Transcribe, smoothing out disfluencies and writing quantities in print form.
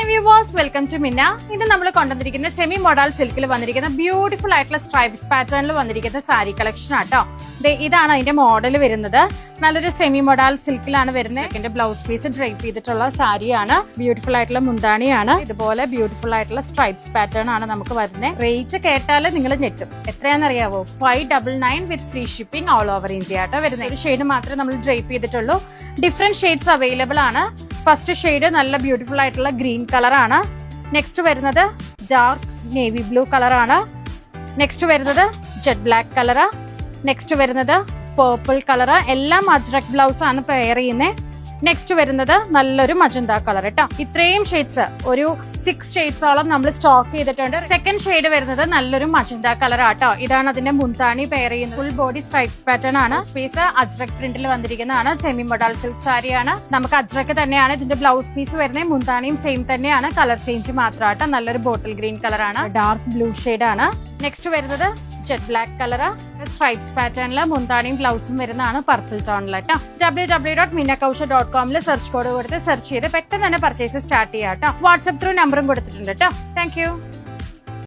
Viewers, welcome to മിന്ന. ഇത് നമ്മൾ കൊണ്ടുവന്നിരിക്കുന്ന സെമി മോഡൽ സിൽക്കിൽ വന്നിരിക്കുന്ന ബ്യൂട്ടിഫുൾ ആയിട്ടുള്ള സ്ട്രൈപ്സ് പാറ്റേണിൽ വന്നിരിക്കുന്ന സാരി കളക്ഷൻ ആട്ടോ. ഇതാണ് അതിന്റെ മോഡൽ വരുന്നത്. നല്ലൊരു സെമി മോഡൽ സിൽക്കിലാണ് വരുന്നത്. ഇതിന്റെ ബ്ലൗസ് പീസ് ഡ്രൈപ്പ് ചെയ്തിട്ടുള്ള സാരിയാണ്. ബ്യൂട്ടിഫുൾ ആയിട്ടുള്ള മുന്താണിയാണ്. ഇതുപോലെ ബ്യൂട്ടിഫുൾ ആയിട്ടുള്ള സ്ട്രൈപ്സ് പാറ്റേൺ ആണ് നമുക്ക് വരുന്നത്. റേറ്റ് കേട്ടാൽ നിങ്ങൾ ഞെട്ടും. എത്രയാണെന്നറിയാവോ? 599 വിത്ത് free shipping all over India ആട്ടോ വരുന്നത്. ഒരു ഷെയ്ഡ് മാത്രമേ നമ്മൾ ഡ്രൈപ്പ് ചെയ്തിട്ടുള്ളൂ. ഡിഫറെന്റ് ഷെയ്ഡ്സ് അവൈലബിൾ ആണ്. ഫസ്റ്റ് ഷെയ്ഡ് നല്ല ബ്യൂട്ടിഫുൾ ആയിട്ടുള്ള ഗ്രീൻ കളർ ആണ്. നെക്സ്റ്റ് വരുന്നത് ഡാർക്ക് നേവി ബ്ലൂ കളർ ആണ്. നെക്സ്റ്റ് വരുന്നത് ജെറ്റ് ബ്ലാക്ക് കളർ. നെക്സ്റ്റ് വരുന്നത് പേർപ്പിൾ കളർ. എല്ലാം അജ്രക് ബ്ലൗസ് ആണ് പെയർ ചെയ്യുന്നത്. നെക്സ്റ്റ് വരുന്നത് നല്ലൊരു മജന്ത കളർ കേട്ടോ. ഇത്രയും ഷെയ്ഡ്സ്, ഒരു 6 ഷെയ്ഡ്സോളം നമ്മൾ സ്റ്റോക്ക് ചെയ്തിട്ടുണ്ട്. സെക്കൻഡ് ഷെയ്ഡ് വരുന്നത് നല്ലൊരു മജന്ത കളർ ആട്ടോ. ഇതാണ് അതിന്റെ മുന്താണി പെയർ ചെയ്യുന്നത്. ഫുൾ ബോഡി സ്ട്രൈപ്സ് പാറ്റേൺ ആണ്. സ്പേസ് അജ്രക് പ്രിന്റിൽ വന്നിരിക്കുന്നതാണ്. സെമി മോഡൽ സിൽക്ക് സാരിയാണ്. നമുക്ക് അജ്രക് തന്നെയാണ് ഇതിന്റെ ബ്ലൗസ് പീസ് വരുന്നത്. മുന്താണിയും സെയിം തന്നെയാണ്. കളർ ചേഞ്ച് മാത്രം ആട്ടോ. നല്ലൊരു ബോട്ടിൽ ഗ്രീൻ കളർ ആണ്. ഡാർക്ക് ബ്ലൂ ഷെയ്ഡ് ആണ്. നെക്സ്റ്റ് വരുന്നത് ജെറ്റ് ബ്ലാക്ക് കളർ. സ്ട്രൈപ്സ് പാറ്റേണില് മുന്താണിയും ബ്ലൗസും വരുന്നതാണ്. പർപ്പിൾ ടോണിലാട്ടോ. www.minnakaushal.com സെർച്ച് കോഡ് കൊടുത്ത് സെർച്ച് ചെയ്ത് പെട്ടെന്ന് തന്നെ പർച്ചേസ് സ്റ്റാർട്ട് ചെയ്യാം കേട്ടോ. വാട്സ്ആപ്പ് ത്രൂ നമ്പറും കൊടുത്തിട്ടുണ്ട് കേട്ടോ. Thank you.